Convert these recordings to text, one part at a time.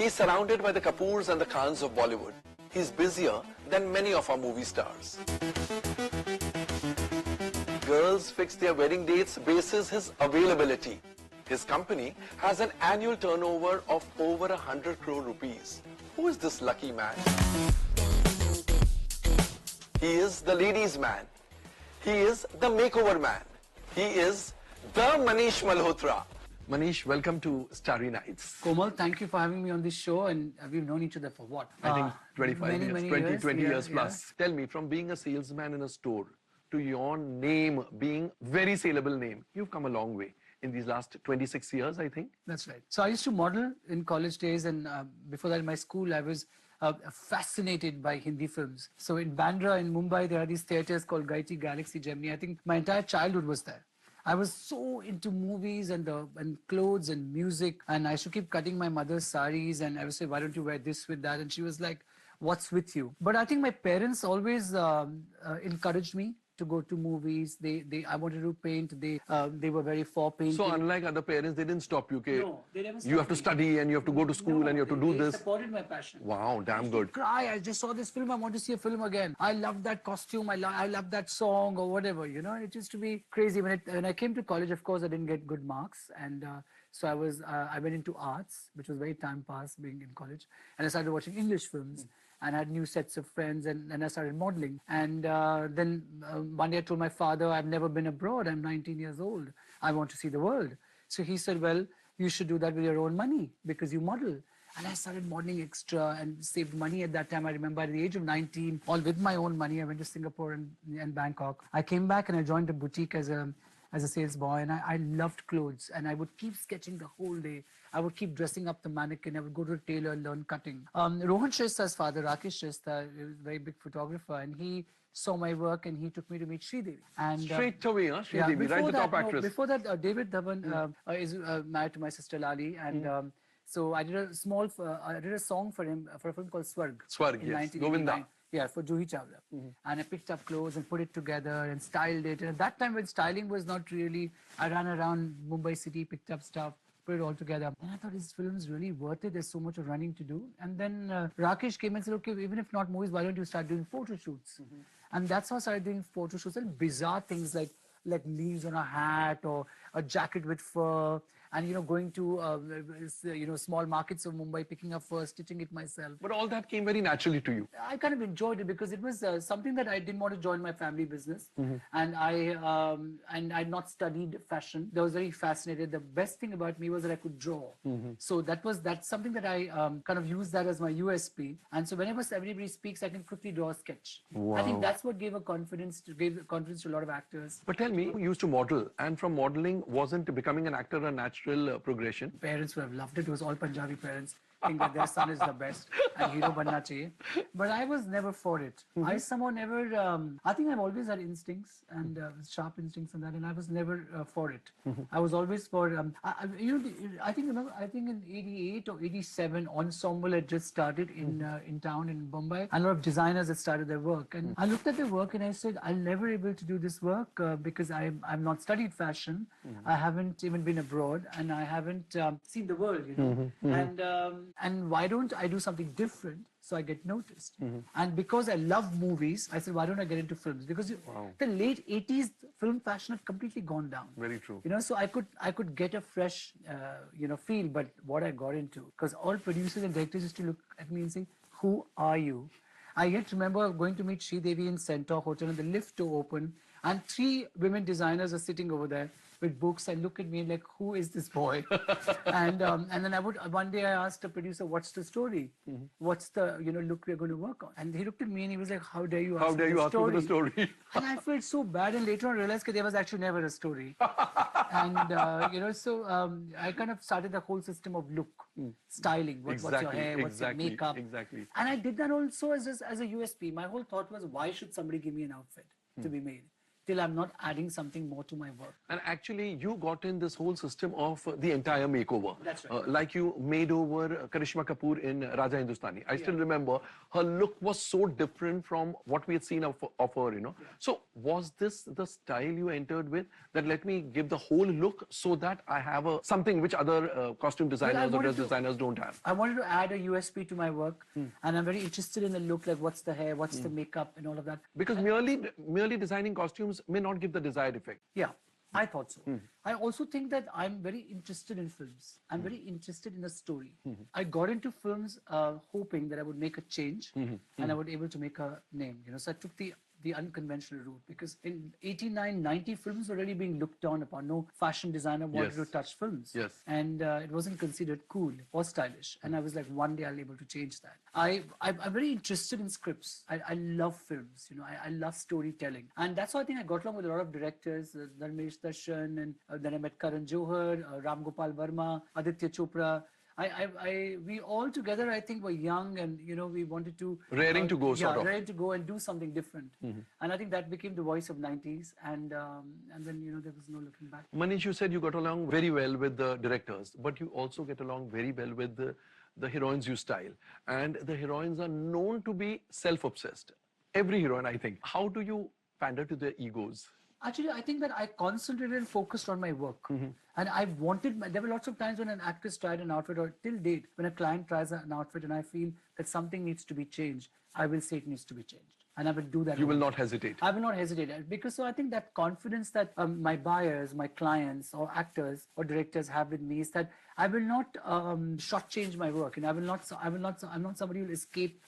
He's surrounded by the Kapoors and the Khans of Bollywood. He's busier than many of our movie stars. Girls fix their wedding dates basis his availability. His company has an annual turnover of over 100 crore rupees. Who is this lucky man? He is the ladies' man. He is the makeover man. He is the Manish Malhotra. Manish, welcome to Starry Nights. Komal, thank you for having me on this show, and we've known each other for what? I think 25 years, many 20 years yeah, plus. Tell me, from being a salesman in a store to your name being very saleable name, you've come a long way in these last 26 years, I think. That's right. So I used to model in college days, and before that in my school, I was fascinated by Hindi films. So in Bandra, in Mumbai, there are these theatres called Gaiety, Galaxy, Gemini. I think my entire childhood was there. I was so into movies and clothes and music, and I used to keep cutting my mother's saris, and I would say, why don't you wear this with that? And she was like, what's with you? But I think my parents always encouraged me to go to movies. I wanted to paint. They were very for painting. So unlike other parents, they didn't stop you. Okay? No, they never stopped you have to study and you have to go to school and you have to do this. They supported my passion. Wow, damn good. Cry, I just saw this film, I want to see a film again. I love that costume, I love that song or whatever, you know. It used to be crazy. When I came to college, of course, I didn't get good marks, and so I went into arts, which was very time pass being in college, and I started watching English films. And I had new sets of friends, and I started modeling. And then one day I told my father, I've never been abroad, I'm 19 years old, I want to see the world. So he said, well, you should do that with your own money because you model. And I started modeling extra and saved money at that time. I remember at the age of 19, all with my own money, I went to Singapore and Bangkok. I came back and I joined a boutique as a sales boy, and I loved clothes, and I would keep sketching the whole day. I would keep dressing up the mannequin. I would go to a tailor and learn cutting. Rohan Shrestha's father, Rakesh Shrestha, is a very big photographer, and he saw my work and he took me to meet Sridevi. And straight away, huh? Sridevi, right, the top actress. Before that, David Dhawan is married to my sister Lali, and so I did a song for him for a film called Swarg. Swarg, yes, Govinda. Yeah, for Juhi Chawla. And I picked up clothes and put it together and styled it. And at that time when styling was not really, I ran around Mumbai city, picked up stuff, put it all together. And I thought this film is really worth it. There's so much of running to do. And then Rakesh came and said, okay, even if not movies, why don't you start doing photo shoots? And that's how I started doing photo shoots and bizarre things like leaves on a hat or a jacket with fur. And, you know, going to, small markets of Mumbai, picking up fur, stitching it myself. But all that came very naturally to you. I kind of enjoyed it because it was something that I didn't want to join my family business. And I'd not studied fashion. I was very fascinated. The best thing about me was that I could draw. So that's something that I kind of used that as my USP. And so whenever everybody speaks, I can quickly draw a sketch. Wow. I think that's what gave confidence to a lot of actors. But tell me, you used to model, and from modeling, wasn't becoming an actor a natural progression? Parents would have loved it. It was all Punjabi parents think that their son is the best and hero banna chahiye. But I was never for it. I somehow never, I think I've always had instincts and sharp instincts and that, and I was never for it. I was always for, I think in 88 or 87, Ensemble had just started in town in Bombay, and a lot of designers had started their work. And I looked at their work and I said, I'll never be able to do this work because I've not studied fashion. I haven't even been abroad, and I haven't seen the world, you know. And why don't I do something different so I get noticed? And because I love movies, I said, why don't I get into films? Because the late 80s, film fashion had completely gone down. Very true. You know, so I could get a fresh, feel. But what I got into, because all producers and directors used to look at me and say, who are you? I yet remember going to meet Sridevi in Centaur Hotel, and the lift door opened, and 3 women designers are sitting over there with books and look at me like, who is this boy? and then one day I asked the producer, what's the story? What's the, look we're going to work on? And he looked at me and he was like, how dare you ask me for the story? And I felt so bad, and later on realized that there was actually never a story. And, so I kind of started the whole system of look, styling, what's your hair, what's your makeup. Exactly. And I did that also as a USP. My whole thought was, why should somebody give me an outfit to be made? till I'm not adding something more to my work. And actually, you got in this whole system of the entire makeover. That's right. Like you made over Karishma Kapoor in Raja Hindustani. I still remember her look was so different from what we had seen of her, you know. So was this the style you entered with? That let me give the whole look so that I have something which other costume designers or dress designers don't have. I wanted to add a USP to my work, and I'm very interested in the look, like what's the hair, what's the makeup, and all of that. Because merely designing costumes may not give the desired effect. Yeah, I thought so. I also think that I'm very interested in films. I'm very interested in a story. I got into films hoping that I would make a change and I would be able to make a name. You know, so I took the unconventional route, because in 89, 90 films were really being looked down upon. No fashion designer wanted to touch films. Yes. And it wasn't considered cool or stylish. And I was like, one day I'll be able to change that. I'm very interested in scripts. I love films, you know, I love storytelling. And that's why I think I got along with a lot of directors, Dharmesh Darshan, and then I met Karan Johar, Ram Gopal Verma, Aditya Chopra. We all together, I think, were young, and you know, we wanted to raring to go, sort of. raring to go and do something different. And I think that became the voice of 90s, and then, you know, there was no looking back. Manish, you said you got along very well with the directors, but you also get along very well with the heroines you style, and the heroines are known to be self-obsessed. Every heroine, I think. How do you pander to their egos? Actually, I think that I concentrated and focused on my work. And I wanted, there were lots of times when an actress tried an outfit, or till date, when a client tries an outfit and I feel that something needs to be changed, I will say it needs to be changed. And I will do that. You will not hesitate. I will not hesitate. Because so I think that confidence that my buyers, my clients, or actors or directors have with me is that I will not shortchange my work, and I'm not somebody who will escape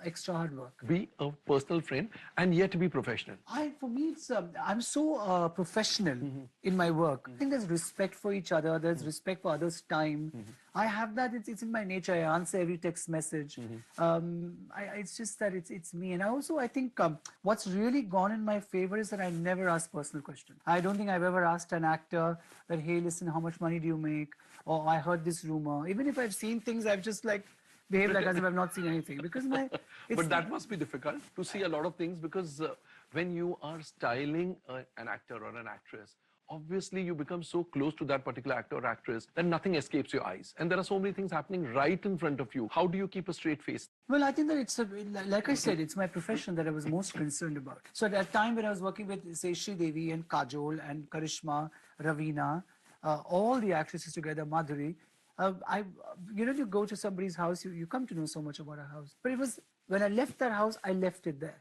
extra hard work. Be a personal friend and yet be professional. For me, it's I'm so professional in my work. I think there's respect for each other. There's respect for others' time. I have that. It's in my nature. I answer every text message. It's just that it's me. And I think what's really gone in my favor is that I never ask personal questions. I don't think I've ever asked an actor that, hey, listen, how much money do you make? Or I heard this rumor. Even if I've seen things, I've just like behaved like as if I've not seen anything. Because but that must be difficult to see a lot of things, because when you are styling an actor or an actress, obviously you become so close to that particular actor or actress that nothing escapes your eyes. And there are so many things happening right in front of you. How do you keep a straight face? Well, I think that like I said, it's my profession that I was most concerned about. So at that time when I was working with, say, Sri Devi and Kajol and Karishma, Raveena, all the actresses together, Madhuri, you go to somebody's house, you come to know so much about a house. But it was, when I left that house, I left it there.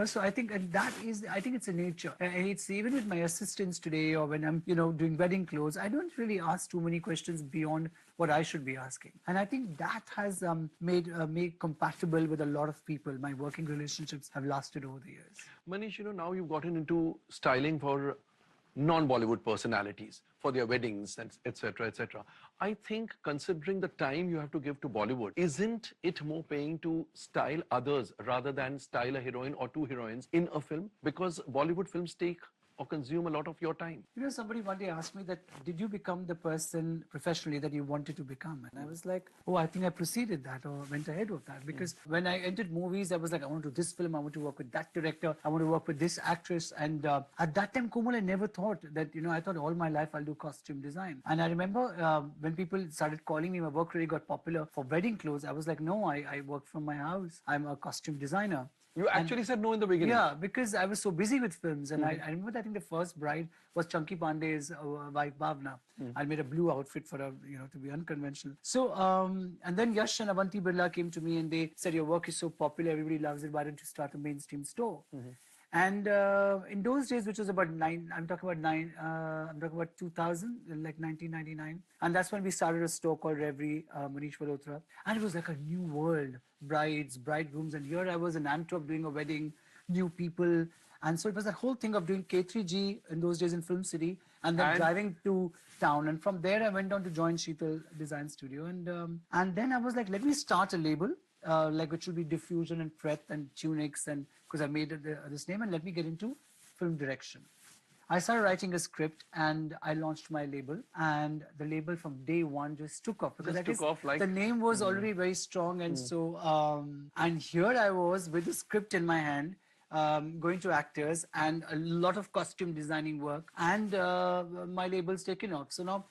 So I think, and I think it's a nature. And it's even with my assistants today, or when I'm, doing wedding clothes, I don't really ask too many questions beyond what I should be asking. And I think that has made compatible with a lot of people. My working relationships have lasted over the years. Manish, now you've gotten into styling for non-Bollywood personalities for their weddings, etc., etc. I think, considering the time you have to give to Bollywood, isn't it more paying to style others rather than style a heroine or two heroines in a film? Because Bollywood films take or consume a lot of your time. Somebody one day asked me that, did you become the person professionally that you wanted to become? And I was like, I think I preceded that, or went ahead of that. Because when I entered movies, I was like, I want to do this film, I want to work with that director, I want to work with this actress. And at that time, Komal, I never thought that, I thought all my life I'll do costume design. And I remember when people started calling me, my work really got popular for wedding clothes. I was like, no, I work from my house. I'm a costume designer. You actually said no in the beginning. Yeah, because I was so busy with films. And I remember that I think the first bride was Chunky Pandey's wife, Bhavna. I made a blue outfit for her, to be unconventional. So, and then Yash and Avanti Birla came to me and they said, your work is so popular, everybody loves it, why don't you start a mainstream store? And in those days, which was about I'm talking about 2000, like 1999. And that's when we started a store called Reverie, Manish Malhotra. And it was like a new world, brides, bridegrooms. And here I was in Antwerp doing a wedding, new people. And so it was that whole thing of doing K3G in those days in Film City, and then driving to town. And from there, I went on to join Sheetal Design Studio. And then I was like, let me start a label. Which will be diffusion and breadth and tunics, and because I made this name, and let me get into film direction. I started writing a script and I launched my label, and the label from day one just took off, because the name was already very strong. And so and here I was with the script in my hand, going to actors and a lot of costume designing work, and my label's taken off. So now,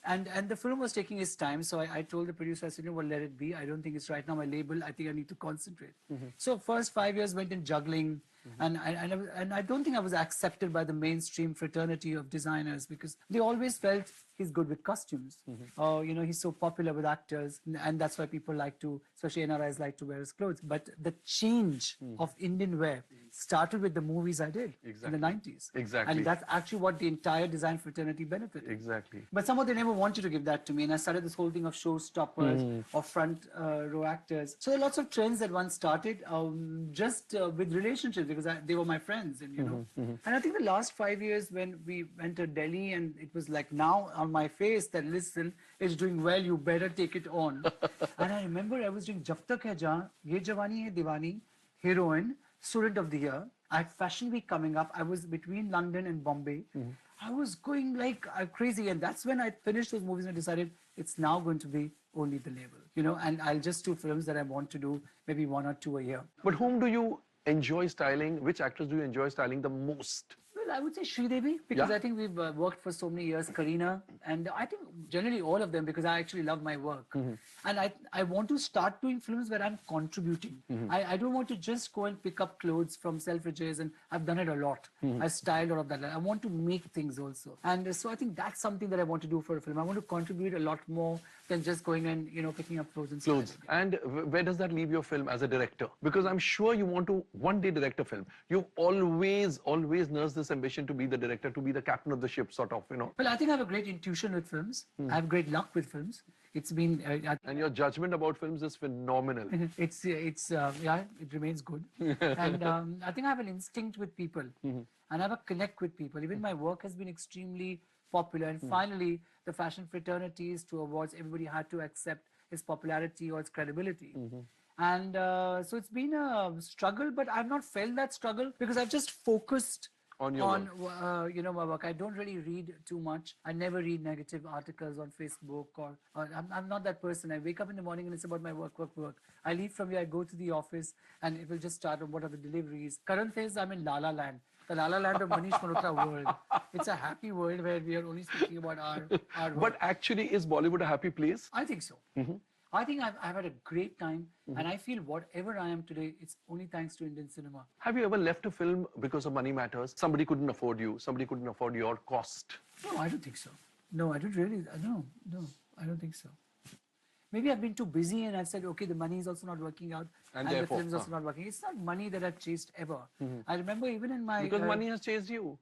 and the film was taking its time, so I told the producer, I said, you know, well, let it be. I don't think it's right now my label. I think I need to concentrate. So first 5 years went in juggling, and I don't think I was accepted by the mainstream fraternity of designers, because they always felt he's good with costumes. Or, you know, he's so popular with actors, and that's why people like to, especially NRIs, like to wear his clothes. But the change of Indian wear started with the movies I did in the 90s. Exactly. And that's actually what the entire design fraternity benefited. Exactly. But somehow they never wanted to give that to me. And I started this whole thing of showstoppers or front row actors. So there are lots of trends that one started just with relationships, because they were my friends. And, you know, and I think the last 5 years when we went to Delhi, and it was like now on my face that, listen, it's doing well, you better take it on. And I remember I was doing Jab Tak Hai Jaan, Ye Jawani Hai Diwani, Heroine, Student of the Year. I had Fashion Week coming up. I was between London and Bombay. I was going like crazy. And that's when I finished those movies and decided it's now going to be only the label, you know, and I'll just do films that I want to do, maybe 1 or 2 a year. But whom do you enjoy styling? Which actors do you enjoy styling the most? Well, I would say Sridevi, because Yeah? I think we've worked for so many years, Kareena, and I think generally all of them, because I actually love my work. And I want to start doing films where I'm contributing. I don't want to just go and pick up clothes from Selfridges, and I've done it a lot. I styled all of that. I want to make things also. And so I think that's something that I want to do for a film. I want to contribute a lot more than just going and, you know, picking up clothes and Clothes. styling. And where does that leave your film as a director? Because I'm sure you want to one day direct a film. You've always nursed this ambition to be the director, to be the captain of the ship, sort of, you know. Well, I think I have a great intuition with films. I have great luck with films. It's been, And your judgment about films is phenomenal. it's yeah, it remains good. And I think I have an instinct with people, and I have a connect with people. Even my work has been extremely popular, and finally the fashion fraternities to awards, everybody had to accept its popularity or its credibility. And so it's been a struggle, but I've not felt that struggle, because I've just focused On your you know, my work. I don't really read too much. I never read negative articles on Facebook, or I'm not that person. I wake up in the morning and it's about my work. I leave from here, I go to the office, and it will just start on what are the deliveries. Current phase, I'm in La La Land, the La La Land of Manish Malhotra world. It's a happy world where we are only speaking about our work. But actually, is Bollywood a happy place? I think so. I think I've had a great time, and I feel whatever I am today, it's only thanks to Indian cinema. Have you ever left a film because of money matters? Somebody couldn't afford you. Somebody couldn't afford your cost. No, I don't think so. No, I don't really. No, I don't think so. Maybe I've been too busy, and I've said, okay, the money is also not working out, And the therefore, film's also not working. It's not money that I've chased ever. I remember even in my Because money has chased you.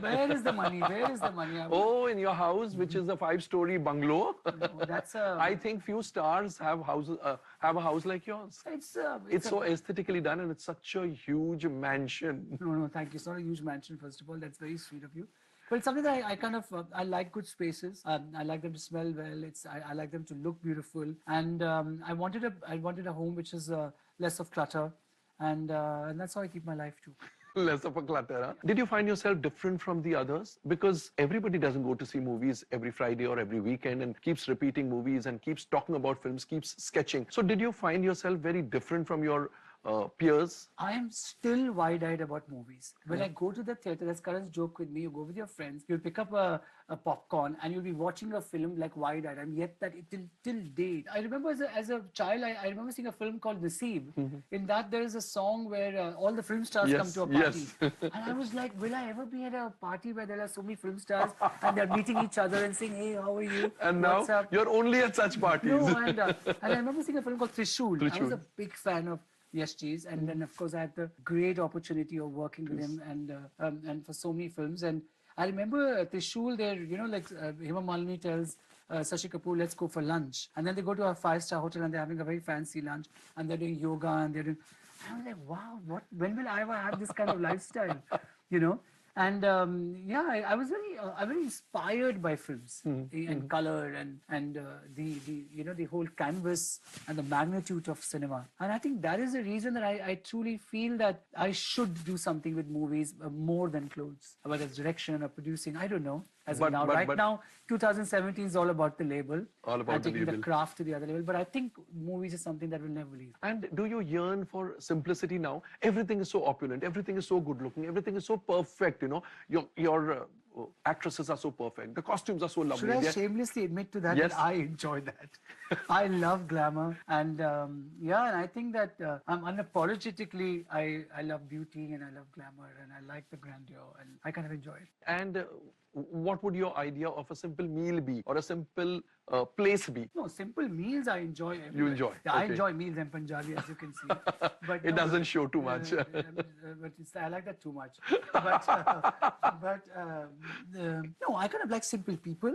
where is the money? Where is the money? Oh, in your house, which is a 5-story bungalow. No, that's a. I think few stars have houses have a house like yours. It's so aesthetically done, and it's such a huge mansion. No, thank you. It's not a huge mansion, first of all. That's very sweet of you. But it's something that I kind of, I like good spaces. I like them to smell well. I like them to look beautiful. And I wanted a home which is less of clutter. And that's how I keep my life too. Less of a clutter, huh? Did you find yourself different from the others? Because everybody doesn't go to see movies every Friday or every weekend and keeps repeating movies and keeps talking about films, keeps sketching. So did you find yourself very different from your peers? I am still wide-eyed about movies. When I go to the theater, that's Karan's joke with me. You go with your friends, you'll pick up a popcorn, and you'll be watching a film like wide-eyed. And yet that till date. I remember as a child, I remember seeing a film called Naseeb. In that, there is a song where all the film stars come to a party. And I was like, will I ever be at a party where there are so many film stars and they're meeting each other and saying, hey, how are you? And What's now up? you're only at such parties. No, and I remember seeing a film called Trishul. I was a big fan of Yes Cheese, and then of course I had the great opportunity of working with him and for so many films. And I remember Trishul there, you know, like Hema Malini tells Sashi Kapoor, let's go for lunch, and then they go to a 5-star hotel and they're having a very fancy lunch and they're doing yoga and they're doing. I was like, wow, when will I ever have this kind of lifestyle, you know? And yeah, I was very inspired by films and color and the you know, the whole canvas and the magnitude of cinema. And I think that is the reason that I truly feel that I should do something with movies more than clothes, whether it's direction or producing. I don't know. as of now. Right now, 2017 is all about the label. All about and the taking the label. craft to the other level. But I think movies is something that will never leave. And do you yearn for simplicity now? Everything is so opulent, everything is so good looking, everything is so perfect, you know. Your actresses are so perfect, the costumes are so lovely. Should I shamelessly admit to that, Yes. that I enjoy that? I love glamour. And yeah, and I think that I'm unapologetically, I love beauty and I love glamour and I like the grandeur and I kind of enjoy it. And what would your idea of a simple meal be, or a simple place be? No, simple meals I enjoy everywhere. You enjoy? Yeah, I Okay. enjoy meals in Punjabi, as you can see. But It doesn't show too much. but I like that too much. No, I kind of like simple people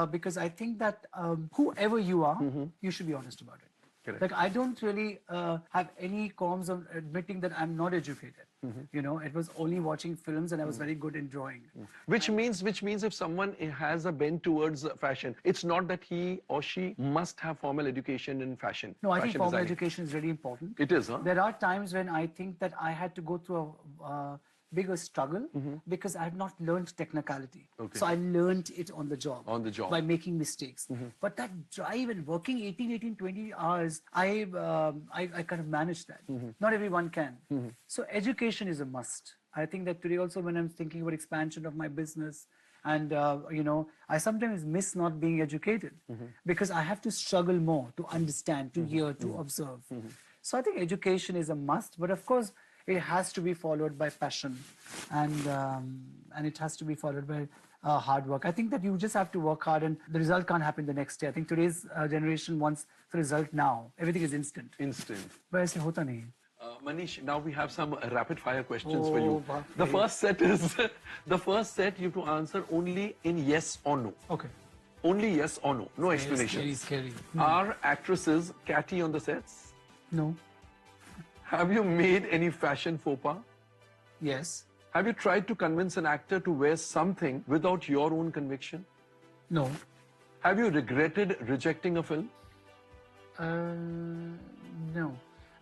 because I think that whoever you are, you should be honest about it. Correct. Like I don't really have any qualms of admitting that I'm not educated. You know, it was only watching films and I was very good in drawing. Which means if someone has a bent towards fashion, it's not that he or she must have formal education in fashion. No, I think fashion formal designing. education is really important. It is, huh? There are times when I think that I had to go through a bigger struggle because I had not learned technicality. Okay. So I learned it on the job. On the job. By making mistakes. But that drive and working 18, 20 hours, I kind of managed that. Not everyone can. So education is a must. I think that today also when I'm thinking about expansion of my business, and you know, I sometimes miss not being educated because I have to struggle more to understand, to hear, to observe. So I think education is a must, but of course it has to be followed by passion, and it has to be followed by hard work. I think that you just have to work hard, and the result can't happen the next day. I think today's generation wants the result now. Everything is instant. Instant. But ऐसे होता नहीं है. Manish, now we have some rapid fire questions for Oh, you. बाप The रे. first set is the first set you have to answer only in yes or no. Okay. Only yes or no. No explanation. Scary. Are actresses catty on the sets? No. Have you made any fashion faux pas? Yes. Have you tried to convince an actor to wear something without your own conviction? No. Have you regretted rejecting a film? No.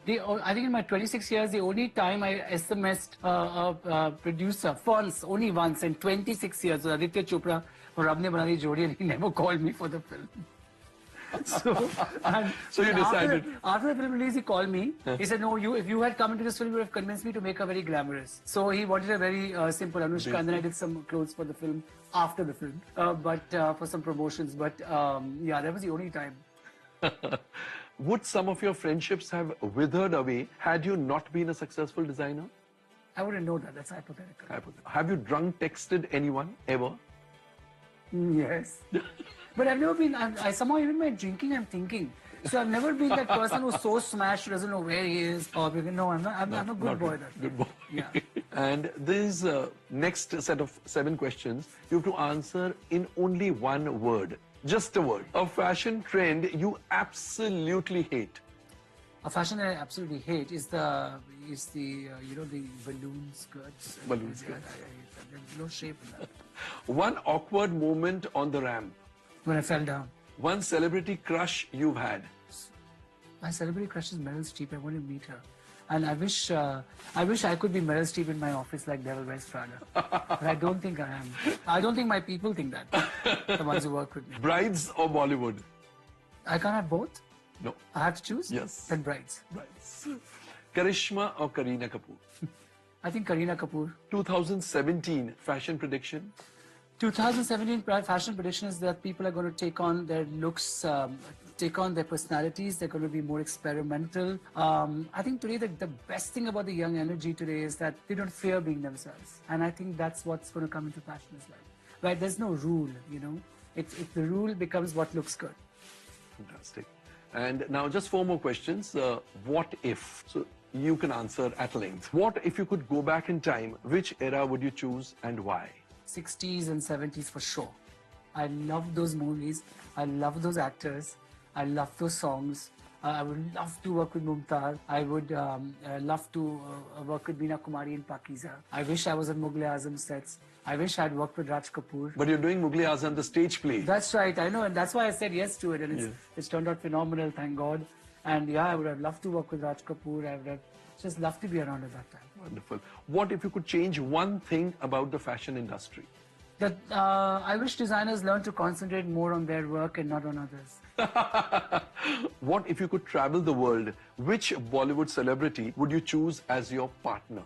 I think in my 26 years, the only time I SMS'd a producer only once in 26 years, was Aditya Chopra for Rabne Banadi Jodi, and he never called me for the film. So you decided. After the film release, he called me. He said, "No, if you had come into this film, you would have convinced me to make her very glamorous." So he wanted a very simple Anushka, and then I did some clothes for the film after the film, but for some promotions. But yeah, that was the only time. Would some of your friendships have withered away had you not been a successful designer? I wouldn't know that. That's hypothetical. Have you drunk texted anyone ever? Yes. But I've never been, I somehow even my drinking, I'm thinking. So I've never been that person who's so smashed, who doesn't know where he is. Or, no, I'm a good boy. Good boy. Yeah. And this next set of 7 questions, you have to answer in only one word. Just a word. A fashion trend you absolutely hate. A fashion I absolutely hate is the you know, the balloon skirts. Balloon skirts. I hate that. There's no shape in that. One awkward moment on the ramp. When I fell down. One celebrity crush you've had. My celebrity crush is Meryl Streep. I want to meet her. And I wish I could be Meryl Streep in my office like Devil Wears Prada. But I don't think I am. I don't think my people think that. The ones who work with me. Brides or Bollywood? I can't have both. No. I have to choose? Yes. Then Brides. Brides. Karishma or Kareena Kapoor? I think Kareena Kapoor. 2017 fashion prediction? 2017 fashion prediction is that people are going to take on their looks, take on their personalities. They're going to be more experimental. I think today the best thing about the young energy today is that they don't fear being themselves. And I think that's what's going to come into fashion as well. Right? There's no rule, you know. If the rule becomes what looks good. Fantastic. And now just 4 more questions. What if? So you can answer at length. What if you could go back in time? Which era would you choose and why? 60s and 70s for sure. I love those movies. I love those actors. I love those songs. I would love to work with Mumtaz. I would love to work with Meena Kumari in Pakiza. I wish I was on Mughal Azam sets. I wish I'd worked with Raj Kapoor. But you're doing Mughal Azam, the stage play. That's right, I know, and that's why I said yes to it, and it's turned out phenomenal, thank God. And yeah, I would have loved to work with Raj Kapoor. I would have just loved to be around at that time. Wonderful. What if you could change one thing about the fashion industry? That I wish designers learn to concentrate more on their work and not on others. What if you could travel the world? Which Bollywood celebrity would you choose as your partner?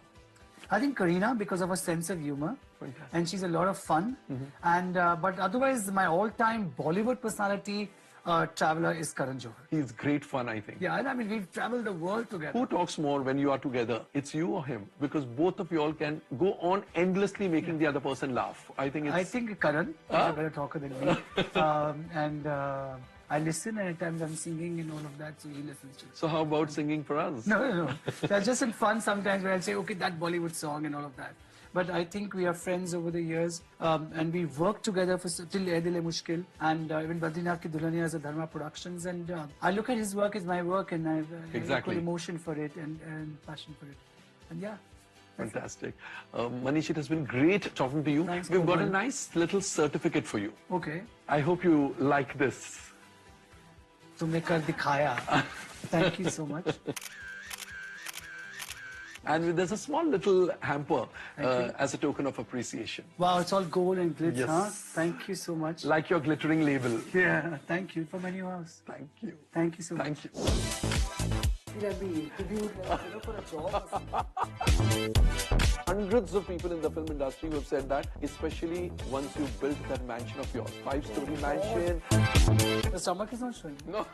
I think Kareena, because of her sense of humor, Fantastic. and she's a lot of fun. And but otherwise, my all-time Bollywood personality traveler is Karan Johar. He's great fun, I think. Yeah, and I mean we've traveled the world together. Who talks more when you are together? It's you or him? Because both of you all can go on endlessly making the other person laugh. I think it's... I think Karan is a better talker than me. And I listen, and at times I'm singing and all of that, so he listens to it. So how about singing for us? No. That's just in fun sometimes where I'll say, okay, that Bollywood song and all of that. But I think we are friends over the years, and we worked together for till Ae Dil Hai Mushkil, and even Badrinath Ki Dulhaniya as a Dharma Productions, and I look at his work as my work, and I have Exactly. equal emotion for it and passion for it, and yeah. Fantastic. Manish, it has been great talking to you. Thanks, We've got a Komal. nice little certificate for you. Okay, I hope you like this. तुमने कर दिखाया. Thank you so much. And there's a small little hamper Thank you. as a token of appreciation. Wow, it's all gold and glitz, Yes. huh? Thank you so much. Like your glittering label. Yeah, thank you for my new house. Thank you. Thank you so much. Thank you. Should I be interviewed for a job or something? Hundreds of people in the film industry who have said that, especially once you built that mansion of yours. 5-story mansion. The stomach is not showing. No.